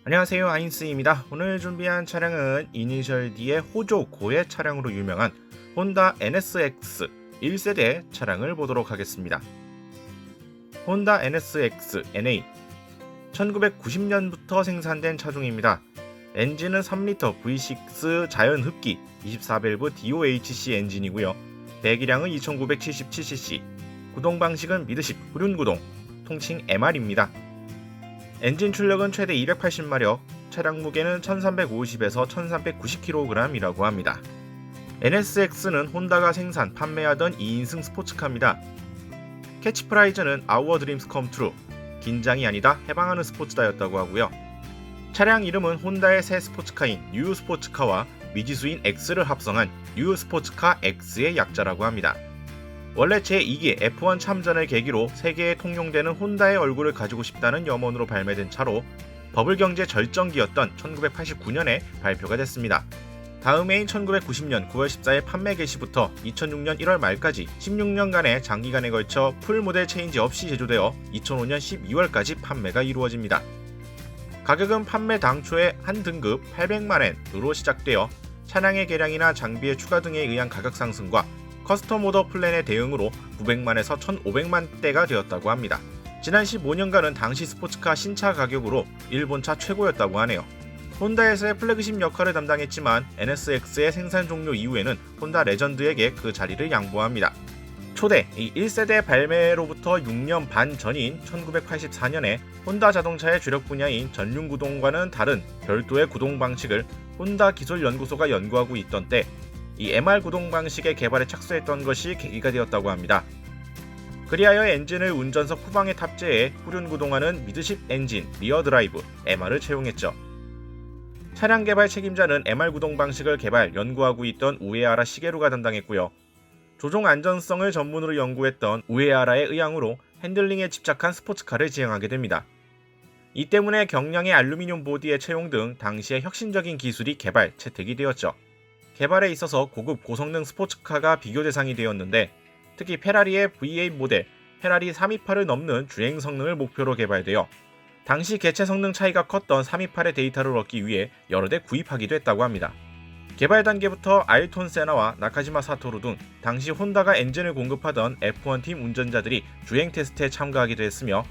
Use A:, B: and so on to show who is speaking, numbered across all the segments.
A: 안녕하세요, 아인스입니다. 오늘 준비한 차량은 이니셜 D의 호조 고의 차량으로 유명한 혼다 NSX 1세대 차량을 보도록 하겠습니다. 혼다 NSX NA 1990년부터 생산된 차종입니다. 엔진은 3L V6 자연 흡기 24밸브 DOHC 엔진이고요. 배기량은 2977cc, 구동 방식은 미드십 후륜구동, 통칭 MR입니다. 엔진 출력은 최대 280마력, 차량 무게는 1350에서 1390kg이라고 합니다. NSX는 혼다가 생산, 판매하던 2인승 스포츠카입니다. 캐치프라이즈는 Our Dreams Come True, 긴장이 아니다 해방하는 스포츠다였다고 하고요. 차량 이름은 혼다의 새 스포츠카인 뉴 스포츠카와 미지수인 X를 합성한 뉴 스포츠카 X의 약자라고 합니다. 원래 제2기 F1 참전을 계기로 세계에 통용되는 혼다의 얼굴을 가지고 싶다는 염원으로 발매된 차로 버블 경제 절정기였던 1989년에 발표가 됐습니다. 다음 해인 1990년 9월 14일 판매 개시부터 2006년 1월 말까지 16년간의 장기간에 걸쳐 풀 모델 체인지 없이 제조되어 2005년 12월까지 판매가 이루어집니다. 가격은 판매 당초에 한 등급 800만엔으로 시작되어 차량의 개량이나 장비의 추가 등에 의한 가격 상승과 커스텀 오더 플랜의 대응으로 900만에서 1500만대가 되었다고 합니다. 지난 15년간은 당시 스포츠카 신차 가격으로 일본차 최고였다고 하네요. 혼다에서의 플래그십 역할을 담당했지만 NSX의 생산 종료 이후에는 혼다 레전드에게 그 자리를 양보합니다. 초대 이 1세대 발매로부터 6년 반 전인 1984년에 혼다 자동차의 주력 분야인 전륜구동과는 다른 별도의 구동 방식을 혼다 기술연구소가 연구하고 있던 때 이 MR 구동 방식의 개발에 착수했던 것이 계기가 되었다고 합니다. 그리하여 엔진을 운전석 후방에 탑재해 후륜 구동하는 미드십 엔진 리어 드라이브 MR을 채용했죠. 차량 개발 책임자는 MR 구동 방식을 개발, 연구하고 있던 우에하라 시게루가 담당했고요. 조종 안전성을 전문으로 연구했던 우에하라의 의향으로 핸들링에 집착한 스포츠카를 지향하게 됩니다. 이 때문에 경량의 알루미늄 보디의 채용 등 당시의 혁신적인 기술이 개발, 채택이 되었죠. 개발에 있어서 고급 고성능 스포츠카가 비교 대상이 되었는데 특히 페라리의 V8 모델, 페라리 328을 넘는 주행 성능을 목표로 개발되어 당시 개체 성능 차이가 컸던 328의 데이터를 얻기 위해 여러 대 구입하기도 했다고 합니다. 개발 단계부터 아일톤 세나와 나카지마 사토루 등 당시 혼다가 엔진을 공급하던 F1 팀 운전자들이 주행 테스트에 참가하기도 했으며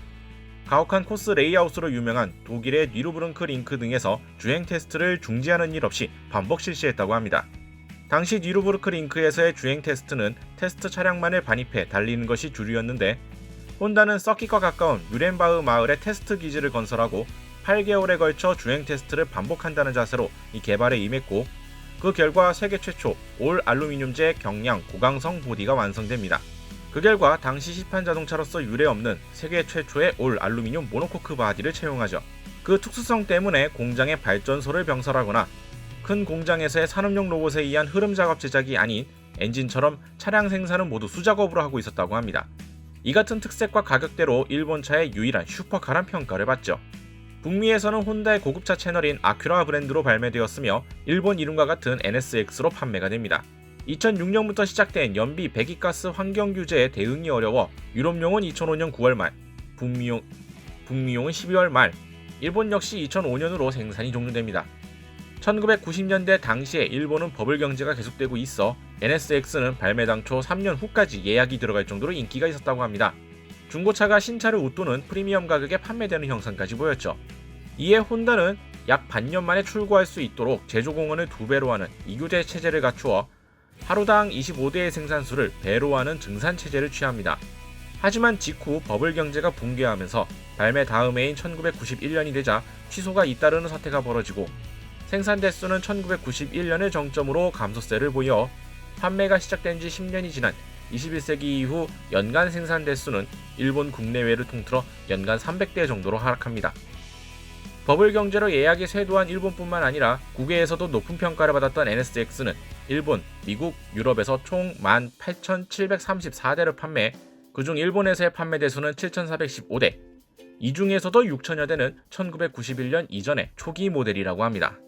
A: 가혹한 코스 레이아웃으로 유명한 독일의 니르부른크 링크 등에서 주행 테스트를 중지하는 일 없이 반복 실시했다고 합니다. 당시 니르부르크 링크에서의 주행 테스트는 테스트 차량만을 반입해 달리는 것이 주류였는데 혼다는 서킷과 가까운 뉴렌바흐 마을에 테스트 기지를 건설하고 8개월에 걸쳐 주행 테스트를 반복한다는 자세로 이 개발에 임했고 그 결과 세계 최초 올 알루미늄제 경량 고강성 보디가 완성됩니다. 그 결과 당시 시판 자동차로서 유례없는 세계 최초의 올 알루미늄 모노코크 바디를 채용하죠. 그 특수성 때문에 공장의 발전소를 병설하거나 큰 공장에서의 산업용 로봇에 의한 흐름 작업 제작이 아닌 엔진처럼 차량 생산은 모두 수작업으로 하고 있었다고 합니다. 이 같은 특색과 가격대로 일본차의 유일한 슈퍼카란 평가를 받죠. 북미에서는 혼다의 고급차 채널인 아큐라 브랜드로 발매되었으며 일본 이름과 같은 NSX로 판매가 됩니다. 2006년부터 시작된 연비 배기가스 환경 규제에 대응이 어려워 유럽용은 2005년 9월 말, 북미용은 12월 말, 일본 역시 2005년으로 생산이 종료됩니다. 1990년대 당시에 일본은 버블 경제가 계속되고 있어 NSX는 발매 당초 3년 후까지 예약이 들어갈 정도로 인기가 있었다고 합니다. 중고차가 신차를 웃도는 프리미엄 가격에 판매되는 형상까지 보였죠. 이에 혼다는 약 반년 만에 출고할 수 있도록 제조 공원을 2배로 하는 이교대 체제를 갖추어 하루당 25대의 생산수를 배로 하는 증산 체제를 취합니다. 하지만 직후 버블 경제가 붕괴하면서 발매 다음 해인 1991년이 되자 취소가 잇따르는 사태가 벌어지고 생산 대수는 1991년을 정점으로 감소세를 보여 판매가 시작된 지 10년이 지난 21세기 이후 연간 생산 대수는 일본 국내외를 통틀어 연간 300대 정도로 하락합니다. 버블 경제로 예약이 쇄도한 일본뿐만 아니라 국외에서도 높은 평가를 받았던 NSX는 일본, 미국, 유럽에서 총 18,734대를 판매, 그중 일본에서의 판매 대수는 7,415대, 이 중에서도 6천여 대는 1991년 이전의 초기 모델이라고 합니다.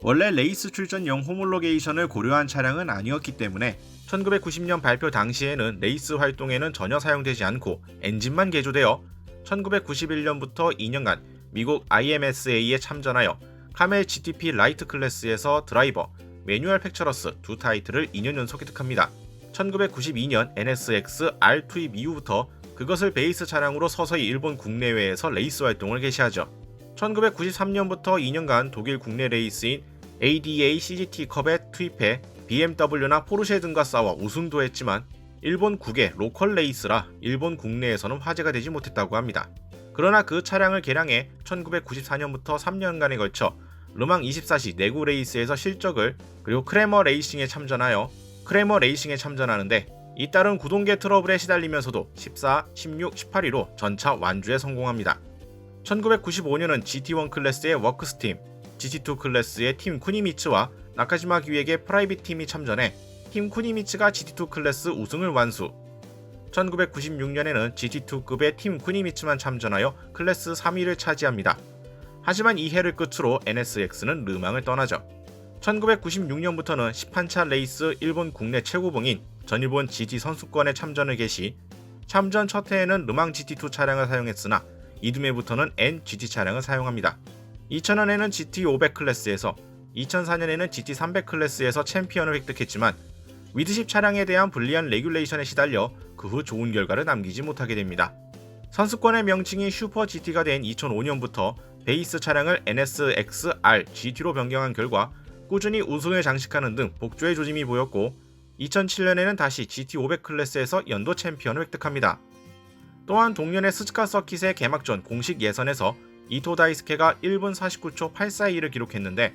A: 원래 레이스 출전용 호몰로게이션을 고려한 차량은 아니었기 때문에 1990년 발표 당시에는 레이스 활동에는 전혀 사용되지 않고 엔진만 개조되어 1991년부터 2년간 미국 IMSA에 참전하여 카멜 GTP 라이트 클래스에서 드라이버, 매뉴얼 팩처러스 두 타이틀을 2년 연속 획득합니다. 1992년 NSX R 투입 이후부터 그것을 베이스 차량으로 서서히 일본 국내외에서 레이스 활동을 개시하죠. 1993년부터 2년간 독일 국내 레이스인 ADA CGT 컵에 투입해 BMW나 포르쉐 등과 싸워 우승도 했지만 일본 국의 로컬 레이스라 일본 국내에서는 화제가 되지 못했다고 합니다. 그러나 그 차량을 개량해 1994년부터 3년간에 걸쳐 르망 24시 내구 레이스에서 실적을, 그리고 크레머 레이싱에 참전하는데 잇따른 구동계 트러블에 시달리면서도 14, 16, 18위로 전차 완주에 성공합니다. 1995년은 GT1 클래스의 워크스팀, GT2 클래스의 팀 쿠니미츠와 나카지마 기획의 프라이빗 팀이 참전해 팀 쿠니미츠가 GT2 클래스 우승을 완수. 1996년에는 GT2급의 팀 쿠니미츠만 참전하여 클래스 3위를 차지합니다. 하지만 이 해를 끝으로 NSX는 르망을 떠나죠. 1996년부터는 10판차 레이스 일본 국내 최고봉인 전일본 GT 선수권에 참전을 개시, 참전 첫 해에는 르망 GT2 차량을 사용했으나 이듬해부터는 N-GT 차량을 사용합니다. 2000년에는 GT500 클래스에서, 2004년에는 GT300 클래스에서 챔피언을 획득했지만 미드십 차량에 대한 불리한 레귤레이션에 시달려 그 후 좋은 결과를 남기지 못하게 됩니다. 선수권의 명칭이 슈퍼 GT가 된 2005년부터 베이스 차량을 NSX-R GT로 변경한 결과 꾸준히 우승을 장식하는 등 복조의 조짐이 보였고, 2007년에는 다시 GT500 클래스에서 연도 챔피언을 획득합니다. 또한 동년의 스즈카 서킷의 개막전 공식 예선에서 이토 다이스케가 1분 49초 842를 기록했는데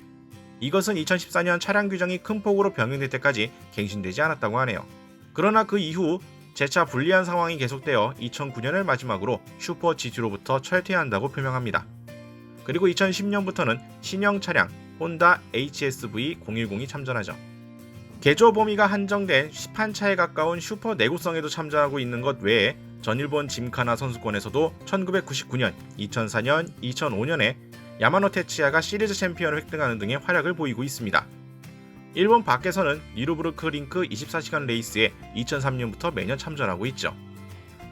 A: 이것은 2014년 차량 규정이 큰 폭으로 변경될 때까지 갱신되지 않았다고 하네요. 그러나 그 이후 재차 불리한 상황이 계속되어 2009년을 마지막으로 슈퍼 GT로부터 철퇴한다고 표명합니다. 그리고 2010년부터는 신형 차량 혼다 HSV010이 참전하죠. 개조 범위가 한정된 10판차에 가까운 슈퍼 내구성에도 참전하고 있는 것 외에 전일본 짐카나 선수권에서도 1999년, 2004년, 2005년에 야마노 테츠야가 시리즈 챔피언을 획득하는 등의 활약을 보이고 있습니다. 일본 밖에서는 니루브르크 링크 24시간 레이스에 2003년부터 매년 참전하고 있죠.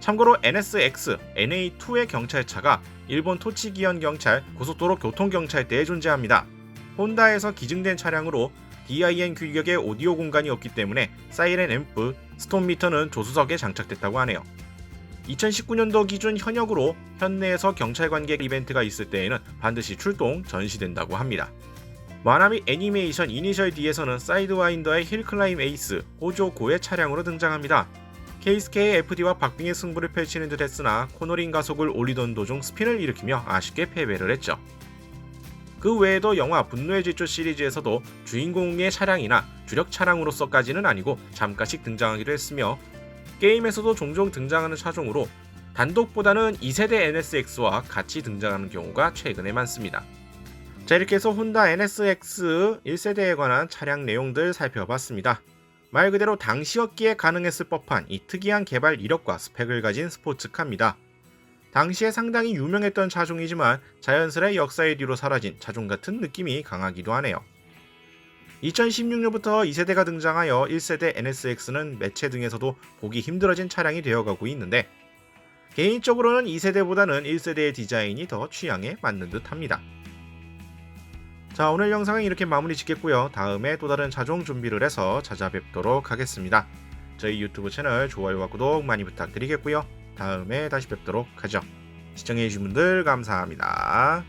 A: 참고로 NSX, NA2의 경찰차가 일본 토치기현 경찰 고속도로 교통경찰대에 존재합니다. 혼다에서 기증된 차량으로 DIN 규격의 오디오 공간이 없기 때문에 사이렌 앰프, 스톰 미터는 조수석에 장착됐다고 하네요. 2019년도 기준 현역으로 현내에서 경찰 관계 이벤트가 있을 때에는 반드시 출동 전시된다고 합니다. 마나미 애니메이션 이니셜 D에서는 사이드와인더의 힐클라임 에이스 호조고의 차량으로 등장합니다. 케이스케의 FD와 박빙의 승부를 펼치는 듯 했으나 코너링 가속을 올리던 도중 스핀을 일으키며 아쉽게 패배를 했죠. 그 외에도 영화 분노의 질주 시리즈에서도 주인공의 차량이나 주력 차량으로서까지는 아니고 잠깐씩 등장하기도 했으며 게임에서도 종종 등장하는 차종으로 단독보다는 2세대 NSX와 같이 등장하는 경우가 최근에 많습니다. 자, 이렇게 해서 혼다 NSX 1세대에 관한 차량 내용들 살펴봤습니다. 말 그대로 당시였기에 가능했을 법한 이 특이한 개발 이력과 스펙을 가진 스포츠카입니다. 당시에 상당히 유명했던 차종이지만 자연스레 역사의 뒤로 사라진 차종 같은 느낌이 강하기도 하네요. 2016년부터 2세대가 등장하여 1세대 NSX는 매체 등에서도 보기 힘들어진 차량이 되어가고 있는데 개인적으로는 2세대보다는 1세대의 디자인이 더 취향에 맞는 듯 합니다. 자, 오늘 영상은 이렇게 마무리 짓겠고요. 다음에 또 다른 차종 준비를 해서 찾아뵙도록 하겠습니다. 저희 유튜브 채널 좋아요와 구독 많이 부탁드리겠고요. 다음에 다시 뵙도록 하죠. 시청해주신 분들 감사합니다.